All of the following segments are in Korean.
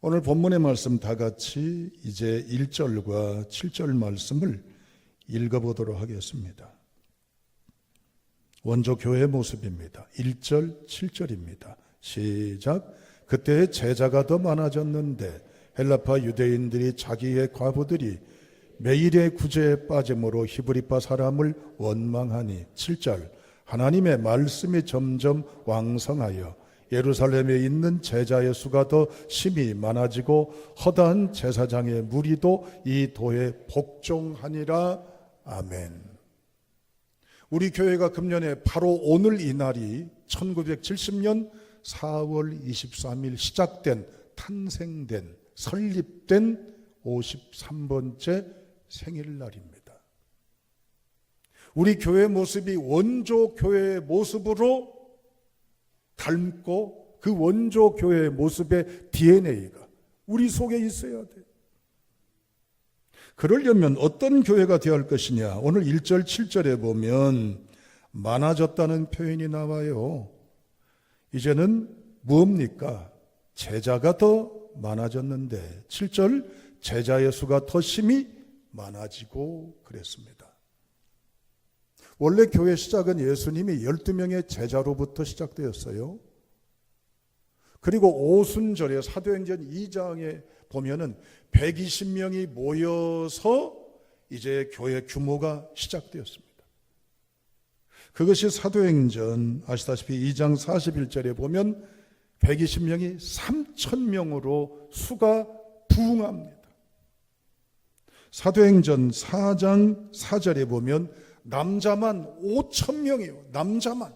오늘 본문의 말씀 다 같이 이제 1절과 7절 말씀을 읽어보도록 하겠습니다. 원조 교회의 모습입니다. 1절, 7절입니다. 시작. 그때 제자가 더 많아졌는데 헬라파 유대인들이 자기의 과부들이 매일의 구제에 빠짐으로 히브리파 사람을 원망하니 7절. 하나님의 말씀이 점점 왕성하여 예루살렘에 있는 제자의 수가 더 심히 많아지고 허다한 제사장의 무리도 이 도에 복종하니라. 아멘. 우리 교회가 금년에 바로 오늘 이 날이 1970년 4월 23일 시작된, 탄생된, 설립된 53번째 생일날입니다. 우리 교회 모습이 원조 교회의 모습으로 닮고 그 원조 교회의 모습의 DNA가 우리 속에 있어야 돼요. 그러려면 어떤 교회가 되어야 할 것이냐? 오늘 1절 7절에 보면 많아졌다는 표현이 나와요. 이제는 무엇입니까? 제자가 더 많아졌는데 7절 제자의 수가 더 심히 많아지고 그랬습니다. 원래 교회 시작은 예수님이 12명의 제자로부터 시작되었어요. 그리고 오순절에 사도행전 2장에 보면은 120명이 모여서 이제 교회 규모가 시작되었습니다. 그것이 사도행전 아시다시피 2장 41절에 보면 120명이 3,000명으로 수가 부흥합니다. 사도행전 4장 4절에 보면 남자만 5,000명이에요. 남자만.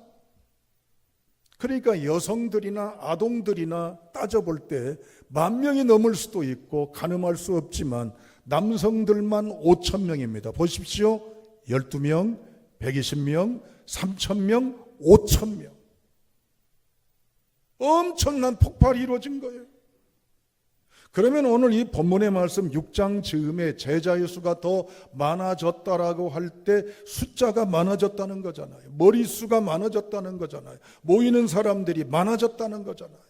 그러니까 여성들이나 아동들이나 따져볼 때 10,000명이 넘을 수도 있고 가늠할 수 없지만 남성들만 5,000명입니다. 보십시오. 12명, 120명, 3,000명, 5,000명. 엄청난 폭발이 이루어진 거예요. 그러면 오늘 이 본문의 말씀 6장 즈음에 제자의 수가 더 많아졌다라고 할 때 숫자가 많아졌다는 거잖아요. 머릿수가 많아졌다는 거잖아요. 모이는 사람들이 많아졌다는 거잖아요.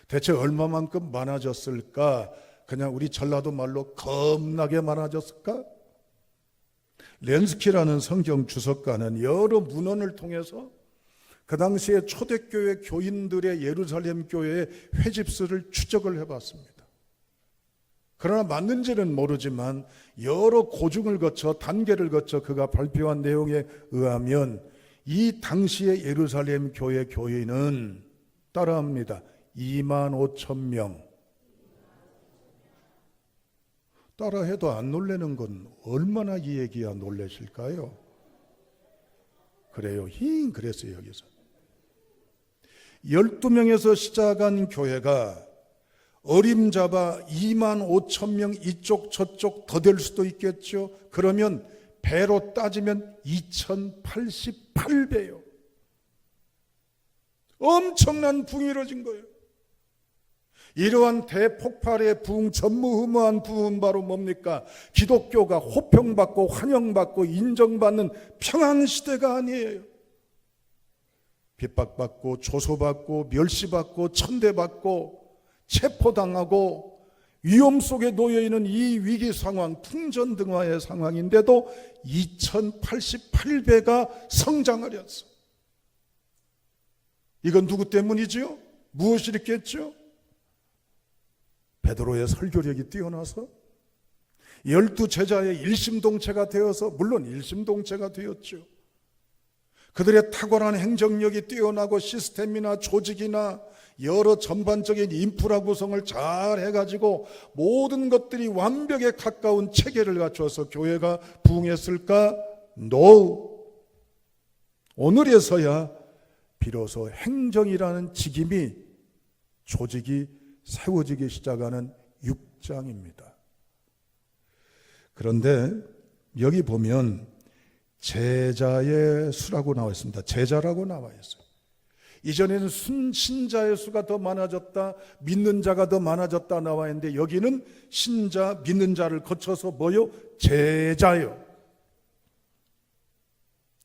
대체 얼마만큼 많아졌을까? 그냥 우리 전라도 말로 겁나게 많아졌을까? 렌스키라는 성경 주석가는 여러 문헌을 통해서 그 당시에 초대교회 교인들의 예루살렘 교회의 회집수를 추적을 해봤습니다. 그러나 맞는지는 모르지만 여러 고증을 거쳐 단계를 거쳐 그가 발표한 내용에 의하면 이 당시의 예루살렘 교회 교인은 따라합니다. 25,000명. 따라해도 안 놀라는 건 얼마나 이 얘기야 놀라실까요? 그래요. 그랬어요 여기서. 12명에서 시작한 교회가 어림잡아 25,000명 이쪽 저쪽 더 될 수도 있겠죠. 그러면 배로 따지면 2088배요. 엄청난 부흥이 이루어진 거예요. 이러한 대폭발의 부흥, 전무후무한 부흥은 바로 뭡니까? 기독교가 호평받고 환영받고 인정받는 평안시대가 아니에요. 핍박받고 조소받고 멸시받고 천대받고 체포당하고 위험 속에 놓여있는 이 위기 상황, 풍전등화의 상황인데도 2088배가 성장하렸어. 이건 누구 때문이지요? 무엇이 있겠죠? 베드로의 설교력이 뛰어나서 12제자의 일심동체가 되어서, 물론 일심동체가 되었죠. 그들의 탁월한 행정력이 뛰어나고 시스템이나 조직이나 여러 전반적인 인프라 구성을 잘 해가지고 모든 것들이 완벽에 가까운 체계를 갖춰서 교회가 부흥했을까? No. 오늘에서야 비로소 행정이라는 직임이, 조직이 세워지기 시작하는 6장입니다. 그런데 여기 보면 제자의 수라고 나와 있습니다. 제자라고 나와 있어요. 이전에는 신자의 수가 더 많아졌다, 믿는 자가 더 많아졌다 나와 있는데 여기는 신자, 믿는 자를 거쳐서 뭐요? 제자요.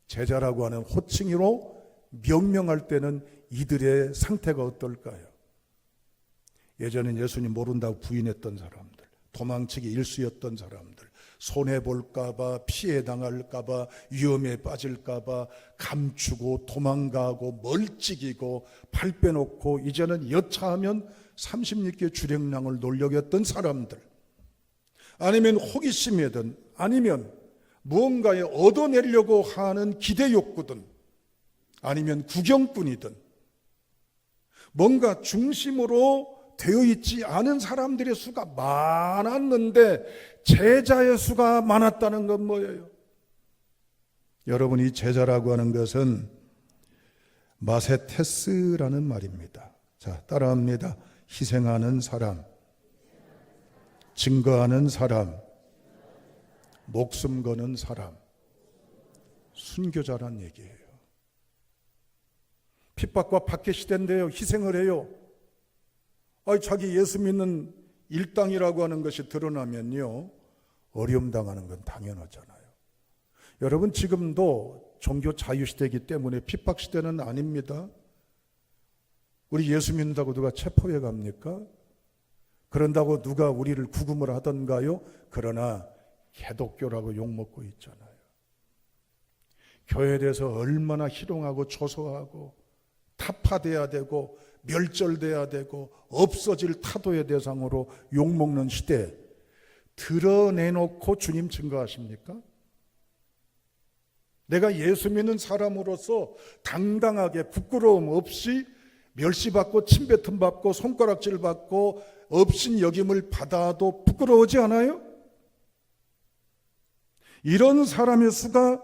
제자라고 하는 호칭으로 명명할 때는 이들의 상태가 어떨까요? 예전엔 예수님 모른다고 부인했던 사람들, 도망치기 일쑤였던 사람들, 손해볼까봐, 피해당할까봐, 위험에 빠질까봐 감추고 도망가고 멀찍이고 발 빼놓고 이제는 여차하면 36개 주량량을 놀려고 했던 사람들, 아니면 호기심이든 아니면 무언가에 얻어내려고 하는 기대 욕구든 아니면 구경꾼이든 뭔가 중심으로 되어 있지 않은 사람들의 수가 많았는데 제자의 수가 많았다는 건 뭐예요? 여러분, 이 제자라고 하는 것은 마세테스라는 말입니다. 자, 따라합니다. 희생하는 사람, 증거하는 사람, 목숨 거는 사람, 순교자란 얘기예요. 핍박과 박해 시대인데요, 희생을 해요. 자기 예수 믿는 일당이라고 하는 것이 드러나면요, 어려움 당하는 건 당연하잖아요. 여러분, 지금도 종교 자유시대이기 때문에 핍박시대는 아닙니다. 우리 예수 믿는다고 누가 체포해 갑니까? 그런다고 누가 우리를 구금을 하던가요? 그러나 개독교라고 욕먹고 있잖아요. 교회에 대해서 얼마나 희롱하고 조소하고 타파돼야 되고 멸절돼야 되고 없어질 타도의 대상으로 욕먹는 시대, 드러내놓고 주님 증거하십니까? 내가 예수 믿는 사람으로서 당당하게 부끄러움 없이 멸시받고 침뱉음 받고 손가락질 받고 업신여김을 받아도 부끄러우지 않아요? 이런 사람의 수가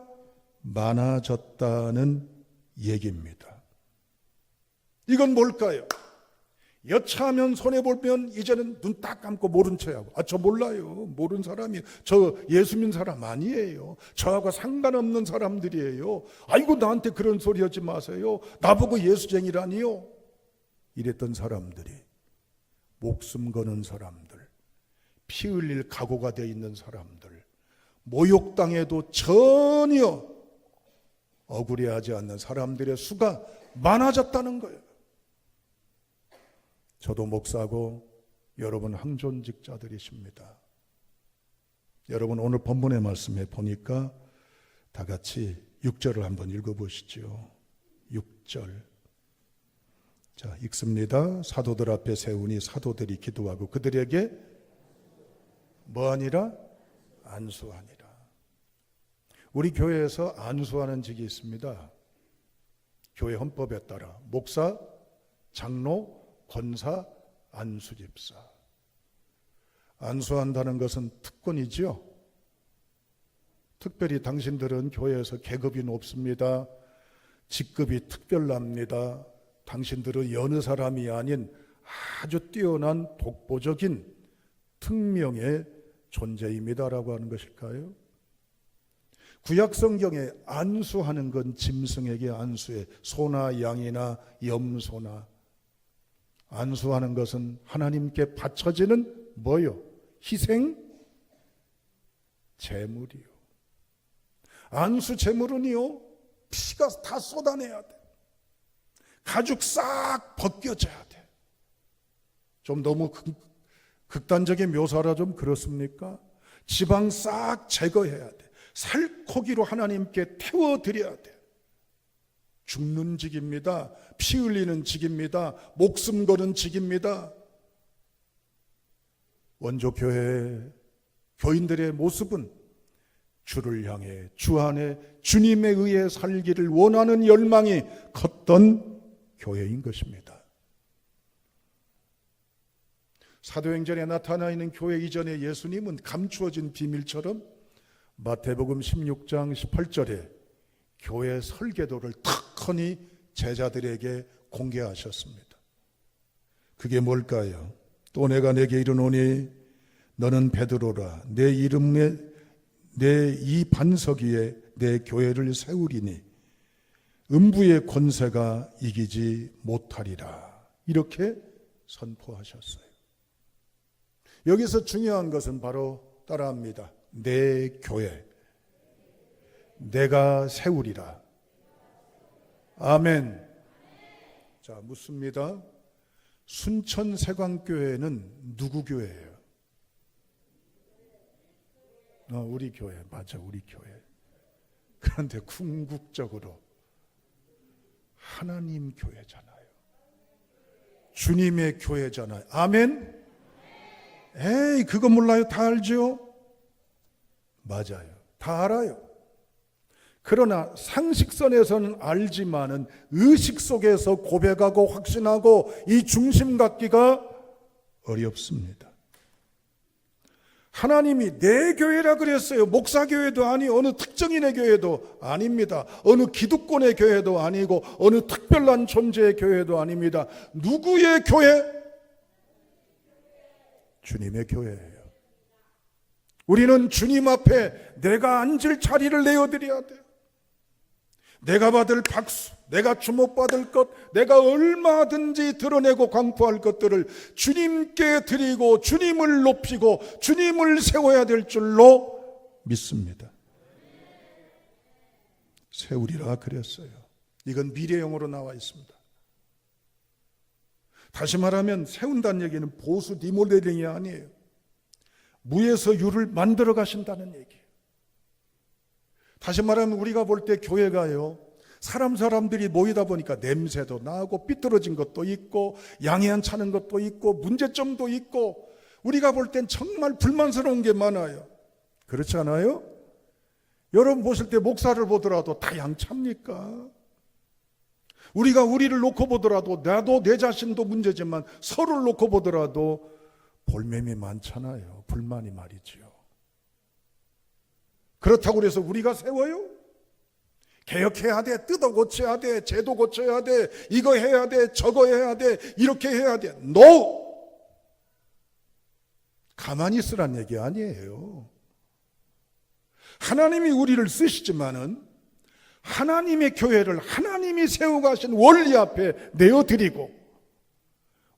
많아졌다는 얘기입니다. 이건 뭘까요? 여차하면 손해보면 이제는 눈 딱 감고 모른 척하고, 저 몰라요, 모르는 사람이에요, 저 예수 믿는 사람 아니에요, 저하고 상관없는 사람들이에요, 아이고 나한테 그런 소리 하지 마세요, 나보고 예수쟁이라니요. 이랬던 사람들이, 목숨 거는 사람들, 피 흘릴 각오가 되어 있는 사람들, 모욕당해도 전혀 억울해하지 않는 사람들의 수가 많아졌다는 거예요. 저도 목사고 여러분 항존직자들이십니다. 여러분, 오늘 본문의 말씀에 보니까 다 같이 6절을 한번 읽어보시죠. 6절. 자, 읽습니다. 사도들 앞에 세우니 사도들이 기도하고 그들에게 뭐하니라? 안수하니라. 우리 교회에서 안수하는 직이 있습니다. 교회 헌법에 따라 목사, 장로, 권사, 안수집사. 안수한다는 것은 특권이지요. 특별히 당신들은 교회에서 계급이 높습니다. 직급이 특별납니다. 당신들은 여느 사람이 아닌 아주 뛰어난 독보적인 특명의 존재입니다라고 하는 것일까요? 구약 성경에 안수하는 건 짐승에게 안수해, 소나 양이나 염소나. 안수하는 것은 하나님께 바쳐지는 뭐요? 희생? 제물이요. 안수 제물은요, 피가 다 쏟아내야 돼. 가죽 싹 벗겨져야 돼. 좀 너무 극단적인 묘사라 좀 그렇습니까? 지방 싹 제거해야 돼. 살코기로 하나님께 태워드려야 돼. 죽는 직입니다. 피 흘리는 직입니다. 목숨 거는 직입니다. 원조교회 교인들의 모습은 주를 향해 주 안에 주님에 의해 살기를 원하는 열망이 컸던 교회인 것입니다. 사도행전에 나타나 있는 교회 이전에 예수님은 감추어진 비밀처럼 마태복음 16장 18절에 교회 설계도를 탁하니 제자들에게 공개하셨습니다. 그게 뭘까요? 또 내가 내게 이르노니 너는 베드로라, 내 이름에 내 이 반석 위에 내 교회를 세우리니 음부의 권세가 이기지 못하리라. 이렇게 선포하셨어요. 여기서 중요한 것은 바로 따라합니다. 내 교회, 내가 세우리라. 아멘. 자, 묻습니다. 순천세광교회는 누구 교회예요? 우리 교회, 맞아, 우리 교회. 그런데 궁극적으로 하나님 교회잖아요. 주님의 교회잖아요. 아멘? 에이, 그거 몰라요? 다 알죠? 맞아요. 다 알아요. 그러나 상식선에서는 알지만은 의식 속에서 고백하고 확신하고 이 중심 갖기가 어렵습니다. 하나님이 내 교회라 그랬어요. 목사교회도 아니, 어느 특정인의 교회도 아닙니다. 어느 기득권의 교회도 아니고 어느 특별한 존재의 교회도 아닙니다. 누구의 교회? 주님의 교회예요. 우리는 주님 앞에 내가 앉을 자리를 내어드려야 돼요. 내가 받을 박수, 내가 주목받을 것, 내가 얼마든지 드러내고 광포할 것들을 주님께 드리고 주님을 높이고 주님을 세워야 될 줄로 믿습니다. 세우리라 그랬어요. 이건 미래형으로 나와 있습니다. 다시 말하면 세운다는 얘기는 보수 리모델링이 아니에요. 무에서 유를 만들어 가신다는 얘기예요. 다시 말하면 우리가 볼 때 교회가요, 사람들이 모이다 보니까 냄새도 나고 삐뚤어진 것도 있고 양해안 차는 것도 있고 문제점도 있고 우리가 볼 땐 정말 불만스러운 게 많아요. 그렇지 않아요? 여러분 보실 때 목사를 보더라도 다 양찹니까? 우리가 우리를 놓고 보더라도 나도 내 자신도 문제지만 서로를 놓고 보더라도 볼매미 많잖아요. 불만이 말이지요. 그렇다고 해서 우리가 세워요? 개혁해야 돼, 뜯어 고쳐야 돼, 제도 고쳐야 돼, 이거 해야 돼, 저거 해야 돼, 이렇게 해야 돼. NO! 가만히 있으란 얘기 아니에요. 하나님이 우리를 쓰시지만은 하나님의 교회를 하나님이 세워가신 원리 앞에 내어드리고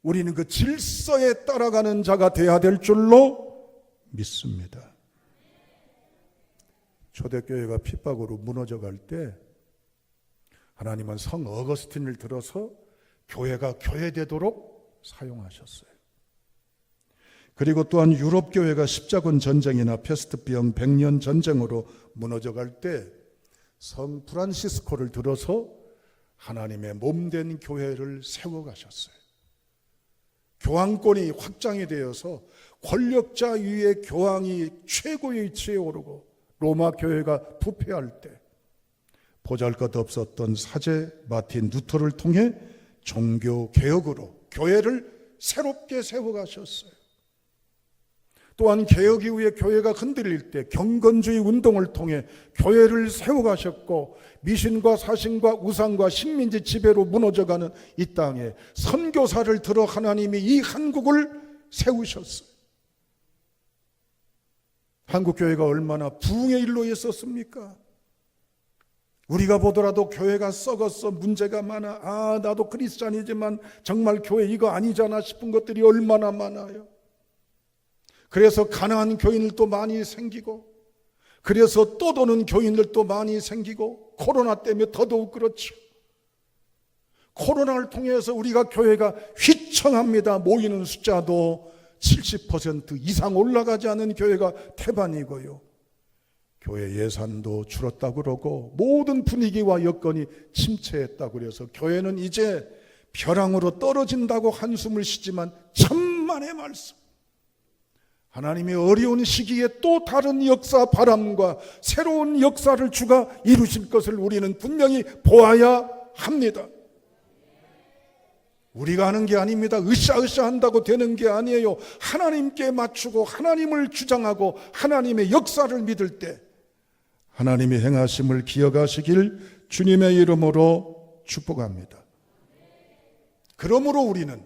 우리는 그 질서에 따라가는 자가 되어야 될 줄로 믿습니다. 초대교회가 핍박으로 무너져갈 때 하나님은 성 어거스틴을 들어서 교회가 교회되도록 사용하셨어요. 그리고 또한 유럽교회가 십자군 전쟁이나 페스트병 100년 전쟁으로 무너져갈 때 성 프란시스코를 들어서 하나님의 몸된 교회를 세워가셨어요. 교황권이 확장이 되어서 권력자 위에 교황이 최고의 위치에 오르고 로마 교회가 부패할 때 보잘것없었던 사제 마틴 루터를 통해 종교 개혁으로 교회를 새롭게 세워가셨어요. 또한 개혁 이후에 교회가 흔들릴 때 경건주의 운동을 통해 교회를 세워가셨고 미신과 사신과 우상과 식민지 지배로 무너져가는 이 땅에 선교사를 들어 하나님이 이 한국을 세우셨어요. 한국교회가 얼마나 부흥의 일로 있었습니까? 우리가 보더라도 교회가 썩었어, 문제가 많아, 나도 크리스찬이지만 정말 교회 이거 아니잖아 싶은 것들이 얼마나 많아요. 그래서 가난한 교인들도 많이 생기고 그래서 또 도는 교인들도 많이 생기고 코로나 때문에 더더욱 그렇죠. 코로나를 통해서 우리가 교회가 휘청합니다. 모이는 숫자도 70% 이상 올라가지 않은 교회가 태반이고요. 교회 예산도 줄었다고 그러고 모든 분위기와 여건이 침체했다고 그래서 교회는 이제 벼랑으로 떨어진다고 한숨을 쉬지만 천만의 말씀. 하나님의 어려운 시기에 또 다른 역사 바람과 새로운 역사를 주가 이루실 것을 우리는 분명히 보아야 합니다. 우리가 하는 게 아닙니다. 으쌰으쌰 한다고 되는 게 아니에요. 하나님께 맞추고 하나님을 주장하고 하나님의 역사를 믿을 때 하나님의 행하심을 기억하시길 주님의 이름으로 축복합니다. 그러므로 우리는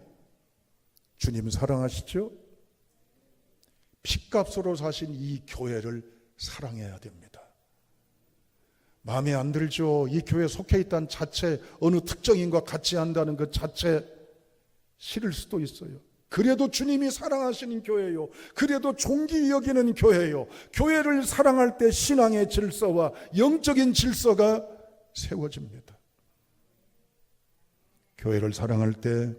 주님 사랑하시죠? 핏값으로 사신 이 교회를 사랑해야 됩니다. 마음에 안 들죠? 이 교회에 속해 있다는 자체, 어느 특정인과 같이 한다는 그 자체 싫을 수도 있어요. 그래도 주님이 사랑하시는 교회요. 그래도 존귀 여기는 교회요. 교회를 사랑할 때 신앙의 질서와 영적인 질서가 세워집니다. 교회를 사랑할 때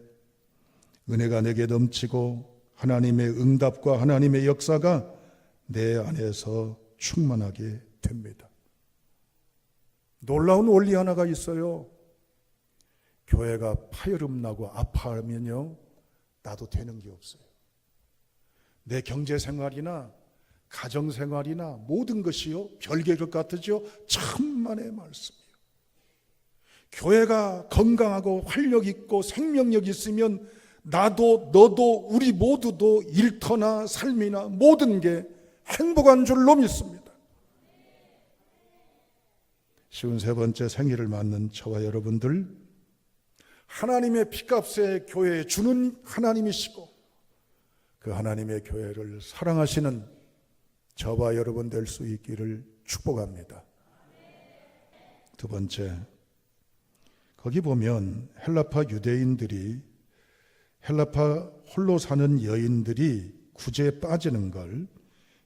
은혜가 내게 넘치고 하나님의 응답과 하나님의 역사가 내 안에서 충만하게 됩니다. 놀라운 원리 하나가 있어요. 교회가 파열음 나고 아파하면요, 나도 되는 게 없어요. 내 경제생활이나 가정생활이나 모든 것이요, 별개일 것 같으죠? 천만의 말씀이에요. 교회가 건강하고 활력 있고 생명력 있으면 나도 너도 우리 모두도 일터나 삶이나 모든 게 행복한 줄로 믿습니다. 53번째 생일을 맞는 저와 여러분들, 하나님의 피값에 교회에 주는 하나님이시고 그 하나님의 교회를 사랑하시는 저와 여러분 될 수 있기를 축복합니다. 두 번째, 거기 보면 헬라파 유대인들이, 헬라파 홀로 사는 여인들이 구제에 빠지는 걸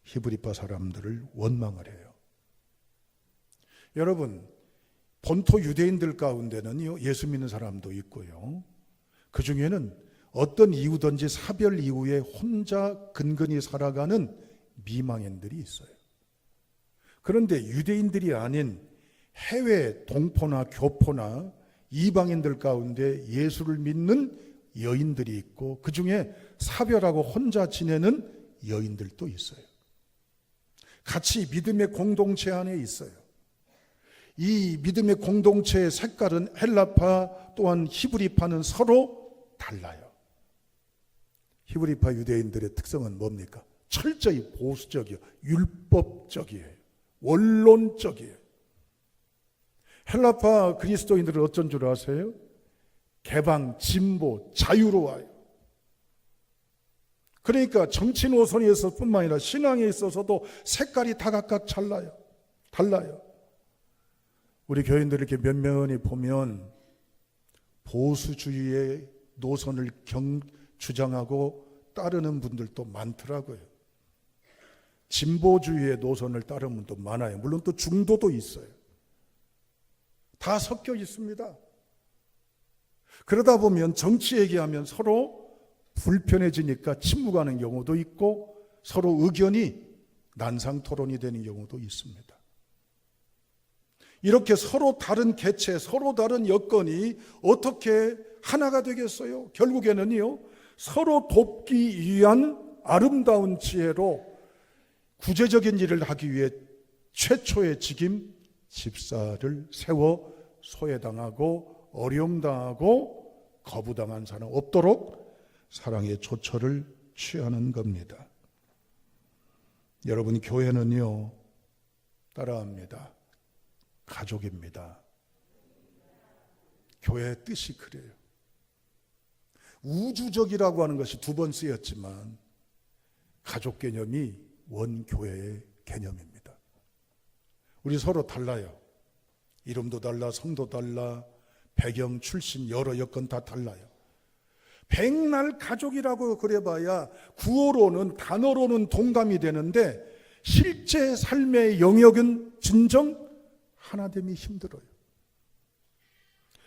히브리파 사람들을 원망을 해요. 여러분, 본토 유대인들 가운데는 예수 믿는 사람도 있고요, 그 중에는 어떤 이유든지 사별 이후에 혼자 근근히 살아가는 미망인들이 있어요. 그런데 유대인들이 아닌 해외 동포나 교포나 이방인들 가운데 예수를 믿는 여인들이 있고, 그 중에 사별하고 혼자 지내는 여인들도 있어요. 같이 믿음의 공동체 안에 있어요. 이 믿음의 공동체의 색깔은 헬라파 또한 히브리파는 서로 달라요. 히브리파 유대인들의 특성은 뭡니까? 철저히 보수적이요, 율법적이에요, 원론적이에요. 헬라파 그리스도인들은 어쩐 줄 아세요? 개방, 진보, 자유로워요. 그러니까 정치 노선에서 뿐만 아니라 신앙에 있어서도 색깔이 다 각각 달라요. 우리 교인들 이렇게 면면히 보면 보수주의의 노선을 주장하고 따르는 분들도 많더라고요. 진보주의의 노선을 따르는 분도 많아요. 물론 또 중도도 있어요. 다 섞여 있습니다. 그러다 보면 정치 얘기하면 서로 불편해지니까 침묵하는 경우도 있고 서로 의견이 난상토론이 되는 경우도 있습니다. 이렇게 서로 다른 개체, 서로 다른 여건이 어떻게 하나가 되겠어요? 결국에는요, 서로 돕기 위한 아름다운 지혜로 구제적인 일을 하기 위해 최초의 직임 집사를 세워 소외당하고 어려움당하고 거부당한 사람 없도록 사랑의 조처를 취하는 겁니다. 여러분, 교회는요, 따라합니다. 가족입니다. 교회의 뜻이 그래요. 우주적이라고 하는 것이 두 번 쓰였지만 가족 개념이 원교회의 개념입니다. 우리 서로 달라요. 이름도 달라, 성도 달라, 배경, 출신, 여러 여건 다 달라요. 백날 가족이라고 그래봐야 구호로는, 단어로는 동감이 되는데 실제 삶의 영역은 진정 하나됨이 힘들어요.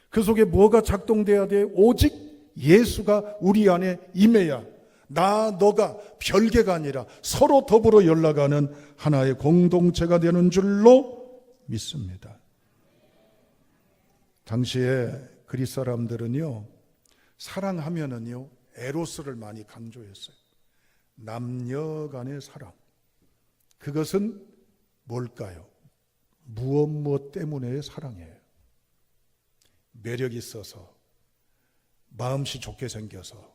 그 속에 뭐가 작동돼야 돼요? 오직 예수가 우리 안에 임해야 나, 너가 별개가 아니라 서로 더불어 연락하는 하나의 공동체가 되는 줄로 믿습니다. 당시에 그리스 사람들은요, 사랑하면은요, 에로스를 많이 강조했어요. 남녀 간의 사랑. 그것은 뭘까요? 무엇 때문에 사랑해요. 매력 있어서, 마음씨 좋게 생겨서,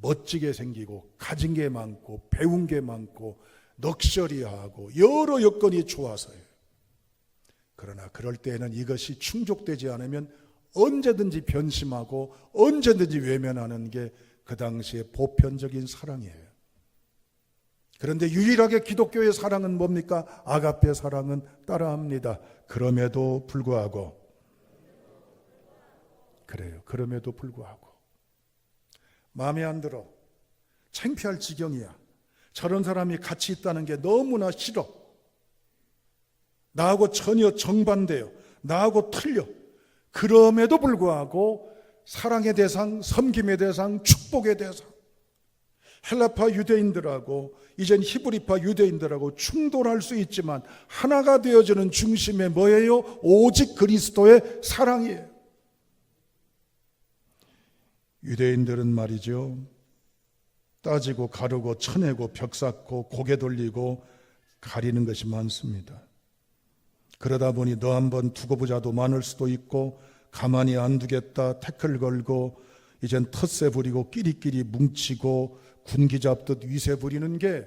멋지게 생기고, 가진 게 많고, 배운 게 많고, 럭셔리하고, 여러 여건이 좋아서요. 그러나 그럴 때에는 이것이 충족되지 않으면 언제든지 변심하고 언제든지 외면하는 게 그 당시의 보편적인 사랑이에요. 그런데 유일하게 기독교의 사랑은 뭡니까? 아가페 사랑은 따라합니다. 그럼에도 불구하고, 그래요. 그럼에도 불구하고 마음에 안 들어, 창피할 지경이야, 저런 사람이 같이 있다는 게 너무나 싫어, 나하고 전혀 정반대요, 나하고 틀려, 그럼에도 불구하고 사랑의 대상, 섬김의 대상, 축복의 대상. 헬라파 유대인들하고 이젠 히브리파 유대인들하고 충돌할 수 있지만 하나가 되어주는 중심에 뭐예요? 오직 그리스도의 사랑이에요. 유대인들은 말이죠, 따지고 가르고 쳐내고 벽 쌓고 고개 돌리고 가리는 것이 많습니다. 그러다 보니 너 한번 두고 보자도 많을 수도 있고, 가만히 안 두겠다 태클 걸고 이젠 텃세 부리고 끼리끼리 뭉치고 군기 잡듯 위세 부리는 게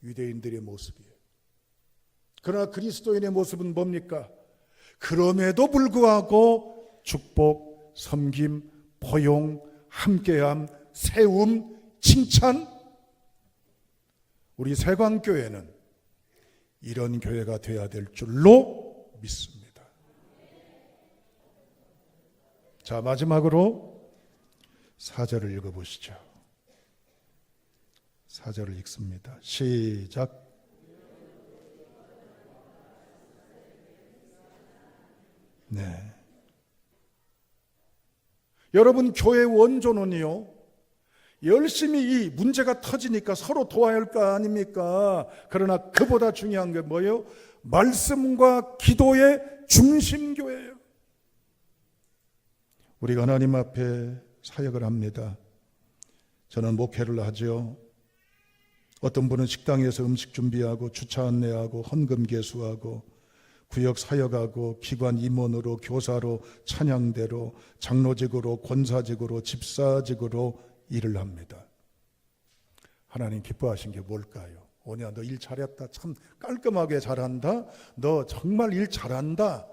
유대인들의 모습이에요. 그러나 그리스도인의 모습은 뭡니까? 그럼에도 불구하고 축복, 섬김, 포용, 함께함, 세움, 칭찬. 우리 세광교회는 이런 교회가 되어야 될 줄로 믿습니다. 자, 마지막으로 4절을 읽어보시죠. 4절을 읽습니다. 시작. 네. 여러분, 교회 원조는요, 열심히 이 문제가 터지니까 서로 도와야 할 거 아닙니까? 그러나 그보다 중요한 게 뭐예요? 말씀과 기도의 중심교회예요. 우리가 하나님 앞에 사역을 합니다. 저는 목회를 하죠. 어떤 분은 식당에서 음식 준비하고 주차 안내하고 헌금 계수하고 구역 사역하고 기관 임원으로 교사로 찬양대로 장로직으로 권사직으로 집사직으로 일을 합니다. 하나님 기뻐하신 게 뭘까요? 오냐, 너 일 잘했다. 참 깔끔하게 잘한다. 너 정말 일 잘한다.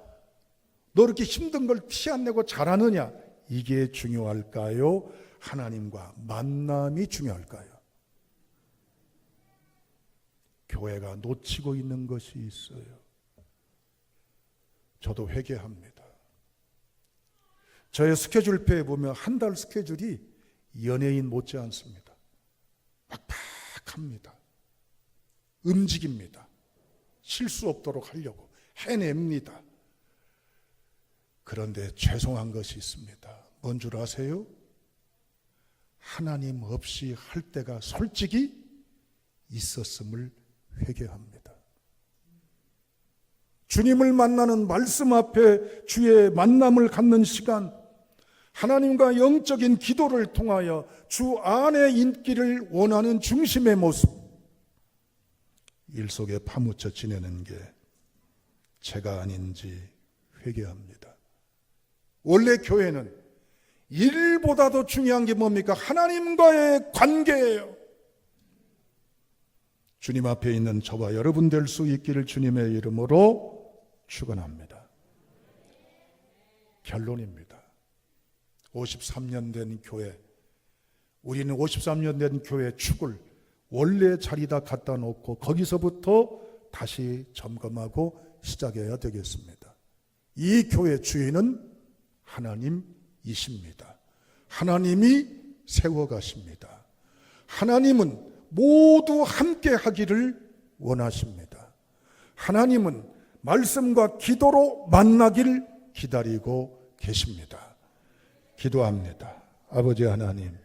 너 이렇게 힘든 걸 티 안 내고 잘하느냐? 이게 중요할까요? 하나님과 만남이 중요할까요? 교회가 놓치고 있는 것이 있어요. 저도 회개합니다. 저의 스케줄표에 보면 한 달 스케줄이 연예인 못지 않습니다. 빡빡합니다. 움직입니다. 실수 없도록 하려고 해냅니다. 그런데 죄송한 것이 있습니다. 뭔 줄 아세요? 하나님 없이 할 때가 솔직히 있었음을 회개합니다. 주님을 만나는 말씀 앞에 주의 만남을 갖는 시간, 하나님과 영적인 기도를 통하여 주 안에 있기를 원하는 중심의 모습, 일 속에 파묻혀 지내는 게 제가 아닌지 회개합니다. 원래 교회는 일보다도 중요한 게 뭡니까? 하나님과의 관계예요. 주님 앞에 있는 저와 여러분 될 수 있기를 주님의 이름으로 축원합니다. 결론입니다. 53년 된 교회, 우리는 53년 된 교회 축을 원래 자리다 갖다 놓고 거기서부터 다시 점검하고 시작해야 되겠습니다. 이 교회 주인은 하나님이십니다. 하나님이 세워가십니다. 하나님은 모두 함께 하기를 원하십니다. 하나님은 말씀과 기도로 만나기를 기다리고 계십니다. 기도합니다. 아버지 하나님,